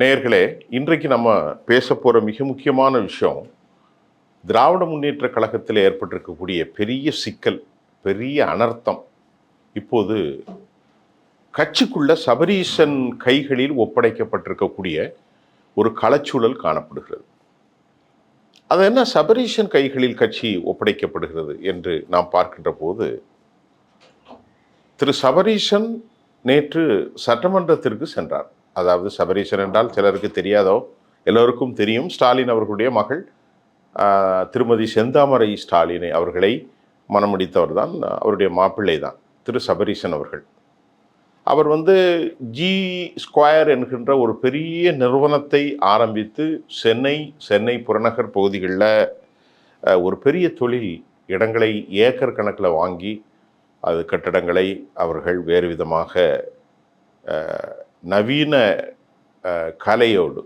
நேயர்களே, இன்றைக்கு நம்ம பேச போகிற மிக முக்கியமான விஷயம், திராவிட முன்னேற்ற கழகத்தில் ஏற்பட்டிருக்கக்கூடிய பெரிய சிக்கல், பெரிய அனர்த்தம். இப்போது கட்சிக்குள்ள சபரீசன் கைகளில் ஒப்படைக்கப்பட்டிருக்கக்கூடிய ஒரு களச்சூழல் காணப்படுகிறது. அது என்ன சபரீசன் கைகளில் கட்சி ஒப்படைக்கப்படுகிறது என்று நாம் பார்க்கின்ற போது, திரு சபரீசன் நேற்று சட்டமன்றத்திற்கு சென்றார். அதாவது சபரீசன் என்றால் சிலருக்கு தெரியாதோ, எல்லோருக்கும் தெரியும். ஸ்டாலின் அவர்களுடைய மகள் திருமதி செந்தாமரை ஸ்டாலினை அவர்களை மணமுடித்தவர் தான், அவருடைய மாப்பிள்ளை தான் திரு சபரீசன் அவர்கள். அவர் ஜி ஸ்கொயர் என்கின்ற ஒரு பெரிய நிறுவனத்தை ஆரம்பித்து சென்னை புறநகர் பகுதிகளில் ஒரு பெரிய தொழில் இடங்களை ஏக்கர் கணக்கில் வாங்கி அது கட்டடங்களை அவர்கள் வேறு விதமாக நவீன கலையோடு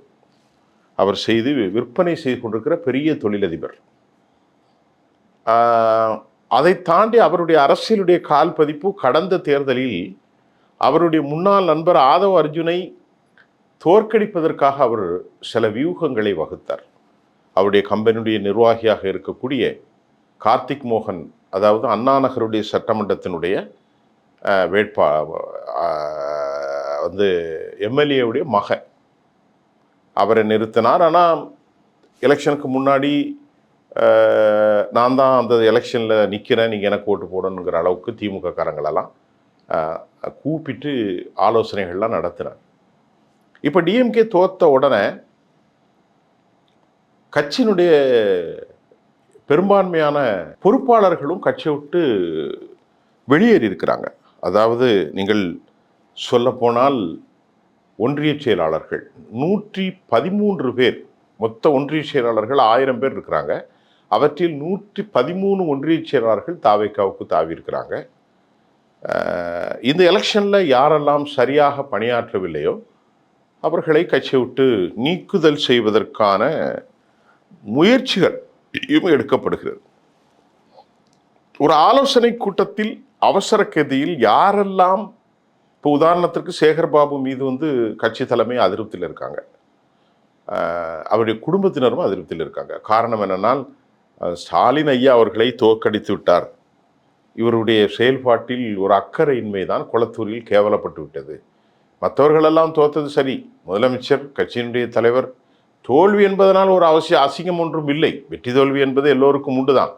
அவர் செய்து விற்பனை செய்து கொண்டிருக்கிற பெரிய தொழிலதிபர். அதை தாண்டி அவருடைய அரசியலுடைய கால் பதிப்பு கடந்த தேர்தலில் அவருடைய முன்னாள் நண்பர் ஆதவ் அர்ஜுனை தோற்கடிப்பதற்காக அவர் சில வியூகங்களை வகுத்தார். அவருடைய கம்பெனியுடைய நிர்வாகியாக இருக்கக்கூடிய கார்த்திக் மோகன், அதாவது அண்ணா நகருடைய சட்டமன்றத்தினுடைய எம்எல்ஏவுடைய மகன், அவரை நிறுத்தினார். ஆனால் எலெக்ஷனுக்கு முன்னாடி நான் தான் அந்த எலெக்ஷனில் நிற்கிறேன், நீங்கள் எனக்கு ஓட்டு போடணுங்கிற அளவுக்கு திமுக காரங்களெல்லாம் கூப்பிட்டு ஆலோசனைகள்லாம் நடத்தினார். இப்போ டிஎம்கே தோற்ற உடனே கட்சியினுடைய பெரும்பான்மையான பொறுப்பாளர்களும் கட்சியை விட்டு வெளியேறி இருக்கிறாங்க. அதாவது நீங்கள் சொல்லப்போனால் ஒன்றிய செயலாளர்கள் 113 பேர், மொத்த ஒன்றிய செயலாளர்கள் 1000 பேர் இருக்கிறாங்க. அவற்றில் 113 ஒன்றிய செயலாளர்கள் தாவேக்காவுக்கு தாவி இருக்கிறாங்க. இந்த எலெக்ஷனில் யாரெல்லாம் சரியாக பணியாற்றவில்லையோ அவர்களை கட்சியை விட்டு நீக்குதல் செய்வதற்கான முயற்சிகள் எடுக்கப்படுகிறது. ஒரு ஆலோசனை கூட்டத்தில் அவசர கதியில் யாரெல்லாம், இப்போ உதாரணத்திற்கு சேகர்பாபு மீது கட்சி தலைமை அதிருப்தியில் இருக்காங்க, அவருடைய குடும்பத்தினரும் அதிருப்தியில் இருக்காங்க. காரணம் என்னென்னால், ஸ்டாலின் ஐயா அவர்களை தோற்கடித்து விட்டார், இவருடைய செயல்பாட்டில் ஒரு அக்கறையின்மை தான் குளத்தூரில் கேவலப்பட்டு விட்டது, மற்றவர்களெல்லாம் தோற்றது சரி, முதலமைச்சர் கட்சியினுடைய தலைவர் தோல்வி என்பதனால் ஒரு அசிங்கம் ஒன்றும் இல்லை, வெற்றி தோல்வி என்பது எல்லோருக்கும் உண்டு தான்.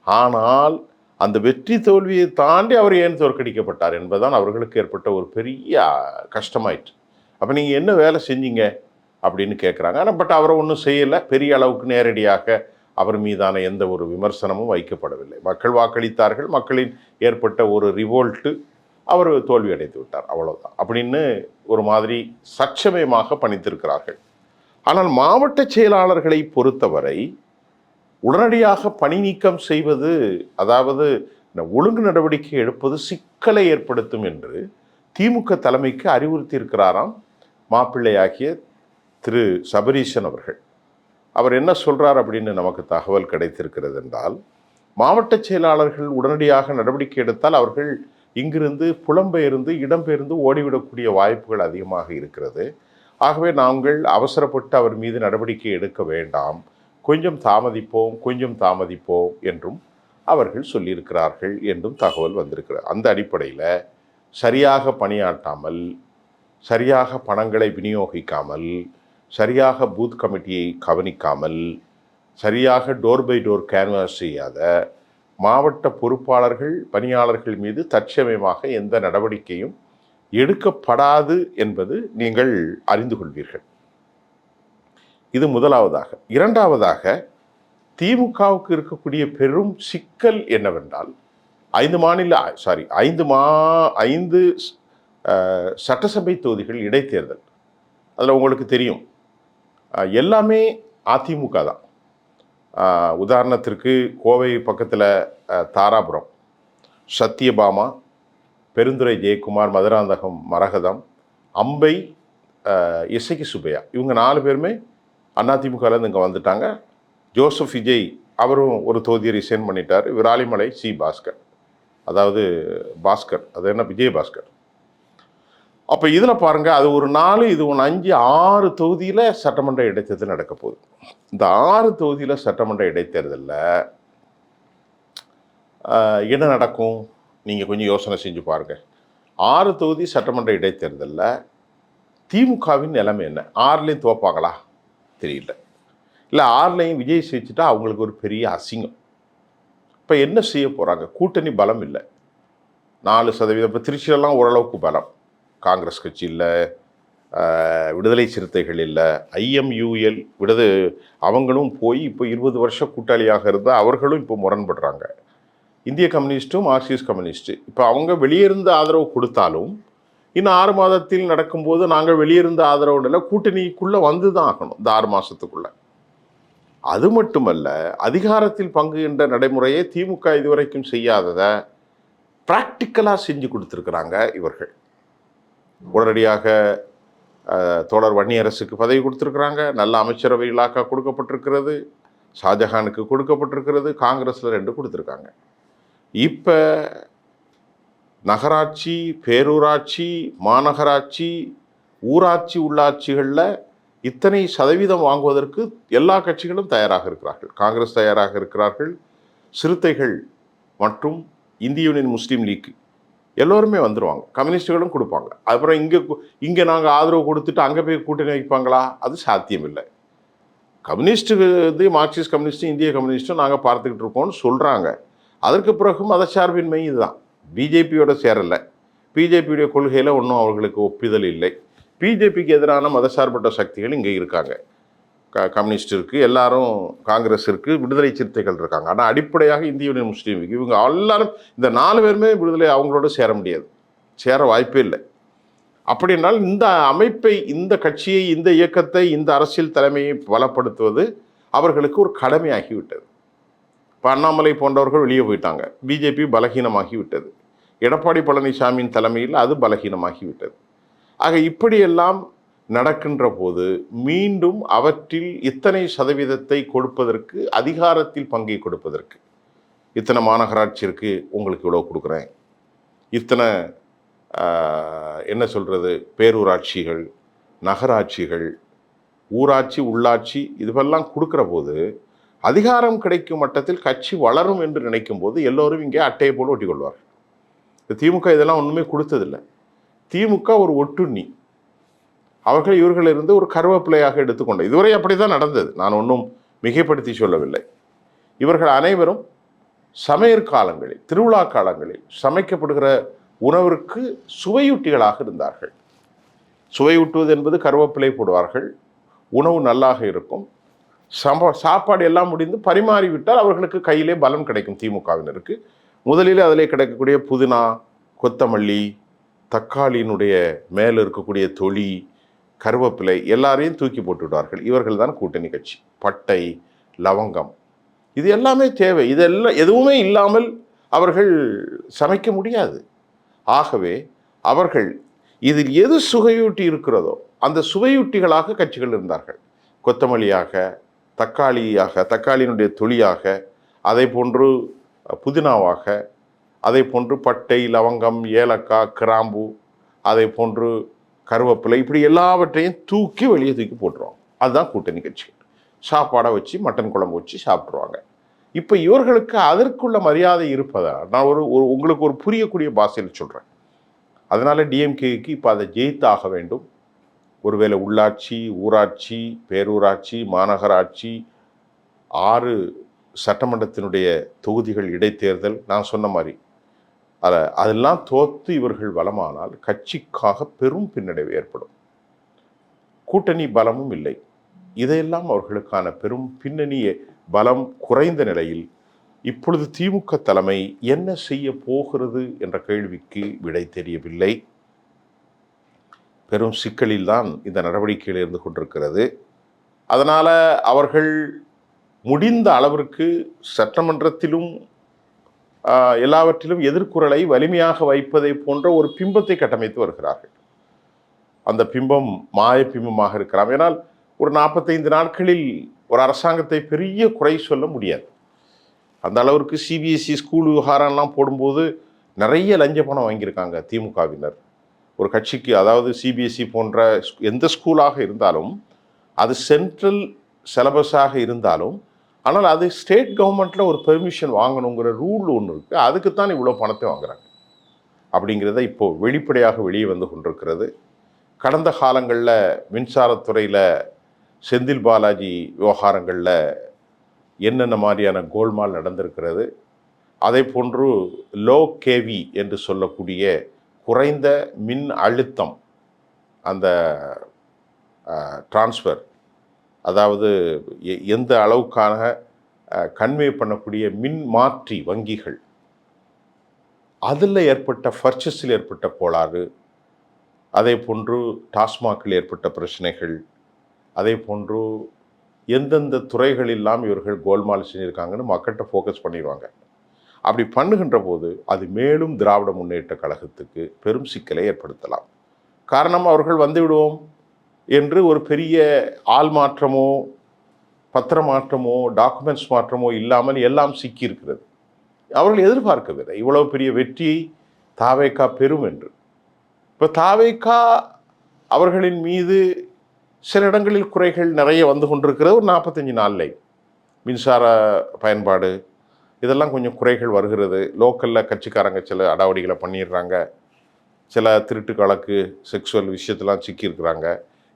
ஆனால் அந்த வெற்றி தோல்வியை தாண்டி அவர் ஏன் தோற்கடிக்கப்பட்டார் என்பதுதான் அவர்களுக்கு ஏற்பட்ட ஒரு பெரிய கஷ்டமாயிற்று. அப்போ நீங்கள் என்ன வேலை செஞ்சீங்க அப்படின்னு கேட்குறாங்க. ஆனால் பட் அவரை ஒன்றும் செய்யலை, பெரிய அளவுக்கு நேரடியாக அவர் மீதான எந்த ஒரு விமர்சனமும் வைக்கப்படவில்லை. மக்கள் வாக்களித்தார்கள், மக்களின் ஏற்பட்ட ஒரு ரிவோல்ட்டு, அவர் தோல்வி அடைந்து விட்டார், அவ்வளோதான் அப்படின்னு ஒரு மாதிரி சட்சமயமாக பணித்திருக்கிறார்கள். ஆனால் மாவட்ட செயலாளர்களை பொறுத்தவரை உடனடியாக பணி நீக்கம் செய்வது, அதாவது ஒழுங்கு நடவடிக்கை எடுப்பது சிக்கலை ஏற்படுத்தும் என்று திமுக தலைமைக்கு அறிவுறுத்தி இருக்கிறாராம் மாப்பிள்ளையாகிய திரு சபரீசன் அவர்கள். அவர் என்ன சொல்றார் அப்படின்னு நமக்கு தகவல் கிடைத்திருக்கிறது என்றால், மாவட்ட செயலாளர்கள் உடனடியாக நடவடிக்கை எடுத்தால் அவர்கள் இங்கிருந்து புலம்பெயர்ந்து இடம்பெயர்ந்து ஓடிவிடக்கூடிய வாய்ப்புகள் அதிகமாக இருக்கிறது. ஆகவே நாங்கள் அவசரப்பட்டு அவர் மீது நடவடிக்கை எடுக்க வேண்டாம், கொஞ்சம் தாமதிப்போம் என்றும் அவர்கள் சொல்லியிருக்கிறார்கள் என்றும் தகவல் வந்திருக்கிறது. அந்த அடிப்படையில் சரியாக பணியாற்றாமல், சரியாக பணங்களை விநியோகிக்காமல், சரியாக பூத் கமிட்டியை கவனிக்காமல், சரியாக டோர் பை டோர் கேன்வாஸ் செய்யாத மாவட்ட பொறுப்பாளர்கள் பணியாளர்கள் மீது தற்சமயமாக எந்த நடவடிக்கையும் எடுக்கப்படாது என்பது நீங்கள் அறிந்து கொள்வீர்கள். இது முதலாவதாக. இரண்டாவதாக, திமுகவுக்கு இருக்கக்கூடிய பெரும் சிக்கல் என்னவென்றால், 5 சட்டசபை தொகுதிகள் இடைத்தேர்தல். அதில் உங்களுக்கு தெரியும், எல்லாமே அதிமுக தான். உதாரணத்திற்கு கோவை பக்கத்தில் தாராபுரம் சத்யபாமா, பெருந்துறை ஜெயக்குமார், மதுராந்தகம் மரகதம், அம்பை, இசைக்கு சுப்பையா, இவங்க 4 பேருமே அதிமுகலேருந்து இங்கே வந்துட்டாங்க. ஜோசப் விஜய் அவரும் ஒரு தொகுதியை ரிசைன் பண்ணிட்டார். விராலிமலை சி பாஸ்கர், அதாவது பாஸ்கர், அது என்ன விஜயபாஸ்கர். அப்போ இதில் பாருங்க, அது ஒரு 4, இது ஒன்று 5, 6 தொகுதியில் சட்டமன்ற இடைத்தேர்தல் நடக்க போகுது. இந்த 6 தொகுதியில் சட்டமன்ற இடைத்தேர்தலில் என்ன நடக்கும்? நீங்கள் கொஞ்சம் யோசனை செஞ்சு பாருங்க. 6 தொகுதி சட்டமன்ற இடைத்தேர்தலில் திமுகவின் நிலைமை என்ன? 6லையும் தோப்பாங்களா? தெரியல. இல்லை 6லையும் விஜய் ஜெயிச்சுட்டா அவங்களுக்கு ஒரு பெரிய அசிங்கம். இப்போ என்ன செய்ய போகிறாங்க? கூட்டணி பலம் இல்லை, 4%. இப்போ திருச்சியிலலாம் ஓரளவுக்கு பலம். காங்கிரஸ் கட்சி இல்லை, விடுதலை சிறுத்தைகள் இல்லை, ஐஎம்யூஎல் அவங்களும் போய் இப்போ 20 வருஷம் கூட்டாளியாக இருந்தால் அவர்களும் இப்போ முரண்படுறாங்க. இந்திய கம்யூனிஸ்ட்டும் மார்க்சிஸ்ட் கம்யூனிஸ்ட்டு இப்போ அவங்க வெளியிருந்து ஆதரவு கொடுத்தாலும் இன்னும் 6 மாதத்தில் நடக்கும்போது நாங்கள் வெளியிருந்து ஆதரவுல கூட்டணிக்குள்ளே வந்து தான் ஆகணும் இந்த 6 மாதத்துக்குள்ள. அது மட்டுமல்ல, அதிகாரத்தில் பங்கு என்ற நடைமுறையை திமுக இதுவரைக்கும் செய்யாததை ப்ராக்டிக்கலாக செஞ்சு கொடுத்துருக்குறாங்க இவர்கள். உடனடியாக தோழர் வன்னியரசுக்கு பதவி கொடுத்துருக்குறாங்க, நல்ல அமைச்சரவை இலாக்கா கொடுக்கப்பட்டிருக்கிறது, ஷாஜஹானுக்கு கொடுக்கப்பட்டிருக்கிறது, காங்கிரஸில் 2 கொடுத்துருக்காங்க. இப்போ நகராட்சி, பேரூராட்சி, மாநகராட்சி, ஊராட்சி, உள்ளாட்சிகளில் இத்தனை சதவீதம் வாங்குவதற்கு எல்லா கட்சிகளும் தயாராக இருக்கிறார்கள். காங்கிரஸ் தயாராக இருக்கிறார்கள், சிறுத்தைகள் மற்றும் இந்திய யூனியன் முஸ்லீம் லீக் எல்லோருமே வந்துடுவாங்க, கம்யூனிஸ்டுகளும் கொடுப்பாங்க. அப்புறம் இங்கே நாங்கள் ஆதரவு கொடுத்துட்டு அங்கே போய் கூட்டணி வைப்பாங்களா? அது சாத்தியம் இல்லை. கம்யூனிஸ்ட்டு மார்க்சிஸ்ட் கம்யூனிஸ்ட்டும் இந்திய கம்யூனிஸ்ட்டும் நாங்கள் பார்த்துக்கிட்டு இருக்கோம்னு சொல்கிறாங்க. அதற்கு பிறகும் மதச்சார்பின்மை இதுதான். பிஜேபியோட சேரலை, பிஜேபியுடைய கொள்கையில் ஒன்றும் அவர்களுக்கு ஒப்புதல் இல்லை. பிஜேபிக்கு எதிரான மதசார்பற்ற சக்திகள் இங்கே இருக்காங்க. கம்யூனிஸ்ட் இருக்குது, எல்லாரும் காங்கிரஸ் இருக்குது, விடுதலை சிறுத்தைகள் இருக்காங்க. ஆனால் அடிப்படையாக இந்திய யூனியன் முஸ்லீம் லீக் இவங்க எல்லாரும், இந்த 4 பேருமே விடுதலை அவங்களோட சேர முடியாது, சேர வாய்ப்பே இல்லை. அப்படின்னால் இந்த அமைப்பை, இந்த கட்சியை, இந்த இயக்கத்தை, இந்த அரசியல் தலைமையை பலப்படுத்துவது அவர்களுக்கு ஒரு கடமையாகிவிட்டது. இப்போ அண்ணாமலை போன்றவர்கள் வெளியே போயிட்டாங்க, பிஜேபி பலகீனமாகிவிட்டது. எடப்பாடி பழனிசாமியின் தலைமையில் அது பலகீனமாகிவிட்டது. ஆக இப்படியெல்லாம் நடக்கின்ற போது மீண்டும் அவற்றில் இத்தனை சதவீதத்தை கொடுப்பதற்கு, அதிகாரத்தில் பங்கை கொடுப்பதற்கு, இத்தனை மாநகராட்சி இருக்குது உங்களுக்கு இவ்வளோ கொடுக்குறேன், இத்தனை என்ன சொல்கிறது பேரூராட்சிகள், நகராட்சிகள், ஊராட்சி, உள்ளாட்சி இதுவெல்லாம் கொடுக்குற போது அதிகாரம் கிடைக்கும் மட்டத்தில் கட்சி வளரும் என்று நினைக்கும் போது எல்லோரும் இங்கே அட்டையை போல ஒட்டி கொள்வார்கள். திமுக இதெல்லாம் ஒன்றுமே கொடுத்ததில்லை. திமுக ஒரு ஒட்டுண்ணி, அவர்கள் இவர்களிருந்து ஒரு கருவேப்பிலையாக எடுத்துக்கொண்ட, இதுவரை அப்படி தான் நடந்தது, நான் ஒன்றும் மிகைப்படுத்தி சொல்லவில்லை. இவர்கள் அனைவரும் சமையற் காலங்களில், திருவிழா காலங்களில் சமைக்கப்படுகிற உணவிற்கு சுவையூட்டிகளாக இருந்தார்கள். சுவையூட்டுவது என்பது கருவேப்பிலை போடுவார்கள், உணவு நல்லாக இருக்கும், சாப்பாடு எல்லாம் முடிந்து பரிமாறிவிட்டால் அவர்களுக்கு கையிலே பலம் கிடைக்கும். திமுகவினருக்கு முதலில் அதிலே கிடைக்கக்கூடிய புதினா, கொத்தமல்லி, தக்காளியினுடைய மேலே இருக்கக்கூடிய தொளி, கருவேப்பிலை எல்லாரையும் தூக்கி போட்டு விடுவார்கள். இவர்கள் தான் கூட்டணி கட்சி. பட்டை, லவங்கம் இது எல்லாமே தேவை. இதெல்லாம் எதுவுமே இல்லாமல் அவர்கள் சமைக்க முடியாது. ஆகவே அவர்கள் இதில் எது சுவையூட்டி இருக்கிறதோ அந்த சுவையூட்டிகளாக கட்சிகள் இருந்தார்கள். கொத்தமல்லியாக, தக்காளியாக, தக்காளியினுடைய தொளியாக, அதை போன்று புதினாவாக, அதை போன்று பட்டை, லவங்கம், ஏலக்காய், கிராம்பு, அதை போன்று கருவேப்பிலை, இப்படி எல்லாவற்றையும் தூக்கி வெளியே தூக்கி போட்டுருவாங்க. அதுதான் கூட்டணி கட்சிகள். சாப்பாடை வச்சு மட்டன் குழம்பு வச்சு சாப்பிட்ருவாங்க. இப்போ இவர்களுக்கு அதற்குள்ள மரியாதை இருப்பதா? நான் உங்களுக்கு ஒரு புரியக்கூடிய பாஷையில் சொல்கிறேன். அதனால டிஎம்கேக்கு இப்போ அதை ஜெயித்தாக வேண்டும். ஒருவேளை உள்ளாட்சி, ஊராட்சி, பேரூராட்சி, மாநகராட்சி, 6 சட்டமன்றத்தினுடைய தொகுதிகள் இடைத்தேர்தல், நான் சொன்ன மாதிரி அதெல்லாம் தோற்று இவர்கள் பலமானால் கட்சிக்காக பெரும் பின்னடைவு ஏற்படும். கூட்டணி பலமும் இல்லை. இதையெல்லாம் அவர்களுக்கான பெரும் பின்னணி பலம் குறைந்த நிலையில் இப்பொழுது திமுக தலைமை என்ன செய்ய போகிறது என்ற கேள்விக்கு விடை தெரியவில்லை. பெரும் சிக்கலில் தான் இந்த நடவடிக்கைகள் இருந்து கொண்டிருக்கிறது. அதனால் அவர்கள் முடிந்த அளவிற்கு சட்டமன்றத்திலும் எல்லாவற்றிலும் எதிர்குரலை வலிமையாக வைப்பதை போன்ற ஒரு பிம்பத்தை கட்டமைத்து வருகிறார்கள். அந்த பிம்பம் மாய பிம்பமாக இருக்கலாம். ஏனால் ஒரு 45 நாட்களில் ஒரு அரசாங்கத்தை பெரிய குறை சொல்ல முடியாது. அந்த அளவிற்கு சிபிஎஸ்சி ஸ்கூல் விவகாரம்லாம் போடும்போது நிறைய லஞ்ச பணம் வாங்கியிருக்காங்க திமுகவினர். ஒரு கட்சிக்கு, அதாவது சிபிஎஸ்இ போன்ற எந்த ஸ்கூலாக இருந்தாலும் அது சென்ட்ரல் சிலபஸாக இருந்தாலும், ஆனால் அது ஸ்டேட் கவர்மெண்ட்டில் ஒரு பெர்மிஷன் வாங்கணுங்கிற ரூல் ஒன்று இருக்குது. அதுக்குத்தான் இவ்வளோ பணத்தை வாங்குறாங்க அப்படிங்கிறத இப்போது வெளிப்படையாக வெளியே வந்து கொண்டிருக்கிறது. கடந்த காலங்களில் மின்சாரத்துறையில் செந்தில் பாலாஜி விவகாரங்களில் என்னென்ன மாதிரியான கோல்மால் நடந்திருக்கிறது, அதே போன்று லோ கேவி என்று சொல்லக்கூடிய குறைந்த மின் அழுத்தம், அந்த டிரான்ஸ்ஃபர், அதாவது எந்த அளவுக்கான கன்வே பண்ணக்கூடிய மின் மாற்றி வங்கிகள், அதில் ஏற்பட்ட பர்ச்சேஸில் ஏற்பட்ட கோளாறு, அதே போன்று டாஸ்மாகில் ஏற்பட்ட பிரச்சனைகள், அதே போன்று எந்தெந்த துறைகளெல்லாம் இவர்கள் கோல்மால் செஞ்சுருக்காங்கன்னு மக்கள்கிட்ட ஃபோக்கஸ் பண்ணிடுவாங்க. அப்படி பண்ணுகின்ற போது அது மேலும் திராவிட முன்னேற்ற கழகத்துக்கு பெரும் சிக்கலை ஏற்படுத்தலாம். காரணம், அவர்கள் வந்துவிடுவோம் என்று ஒரு பெரிய ஆள் மாற்றமோ பத்திர மாற்றமோ டாக்குமெண்ட்ஸ் மாற்றமோ இல்லாமல் எல்லாம் சிக்கியிருக்கிறது. அவர்கள் எதிர்பார்க்கவில்லை இவ்வளவு பெரிய வெற்றியை தாவேகா பெறும் என்று. இப்போ தாவேகா அவர்களின் மீது சில இடங்களில் குறைகள் நிறைய வந்து கொண்டிருக்கிறது. ஒரு 45 நாளில் மின்சார பயன்பாடு இதெல்லாம் கொஞ்சம் குறைகள் வருகிறது. லோக்கலில் கட்சிக்காரங்க சில அடாவடிகளை பண்ணிடுறாங்க, சில திருட்டு கணக்கு செக்ஷுவல் விஷயத்தெல்லாம் சிக்கியிருக்கிறாங்க.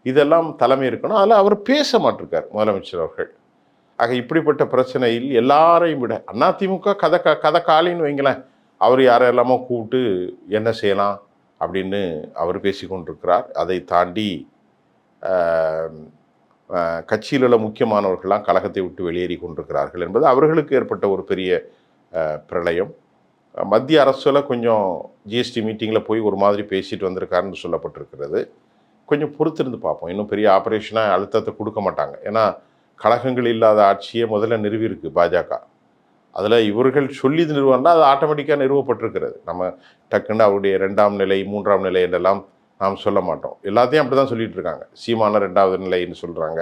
இதெல்லாம் தலைமை இருக்கணும். அதில் அவர் பேச மாட்டிருக்கார் முதலமைச்சர் அவர்கள். ஆக இப்படிப்பட்ட பிரச்சனையில் எல்லாரையும் விட அதிமுக கதை காலின்னு வைங்களேன், அவர் யாரெல்லாமோ கூப்பிட்டு என்ன செய்யலாம் அப்படின்னு அவர் பேசி கொண்டிருக்கிறார். அதை தாண்டி கட்சியில் உள்ள முக்கியமானவர்கள்லாம் கழகத்தை விட்டு வெளியேறி கொண்டிருக்கிறார்கள் என்பது அவர்களுக்கு ஏற்பட்ட ஒரு பெரிய பிரளயம். மத்திய அரசில் கொஞ்சம் ஜிஎஸ்டி மீட்டிங்கில் போய் ஒரு மாதிரி பேசிட்டு வந்திருக்காருன்னு சொல்லப்பட்டிருக்கிறது. கொஞ்சம் பொறுத்திருந்து பார்ப்போம். இன்னும் பெரிய ஆப்ரேஷனாக அழுத்தத்தை கொடுக்க மாட்டாங்க. ஏன்னா கழகங்கள் இல்லாத ஆட்சியை முதல்ல நிறுவியிருக்கு பாஜக. அதில் இவர்கள் சொல்லி நிறுவனா அது ஆட்டோமேட்டிக்காக நிறுவப்பட்டிருக்கிறது. நம்ம டக்குன்னு அவருடைய 2ஆம் நிலை 3ஆம் நிலை என்றெல்லாம் நாம் சொல்ல மாட்டோம். எல்லாத்தையும் அப்படி தான் சொல்லிகிட்டு இருக்காங்க. சீமான 2வது நிலைன்னு சொல்கிறாங்க,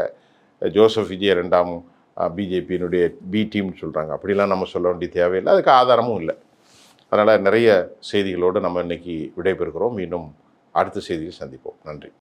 ஜோசப் விஜய் 2ஆம் பிஜேபியினுடைய பி டீம்னு சொல்கிறாங்க. அப்படிலாம் நம்ம சொல்ல வேண்டிய தேவையில்லை, அதுக்கு ஆதாரமும் இல்லை. அதனால் நிறைய செய்திகளோடு நம்ம இன்றைக்கி விடைபெறுகிறோம். மீண்டும் அடுத்த செய்தியில் சந்திப்போம். நன்றி.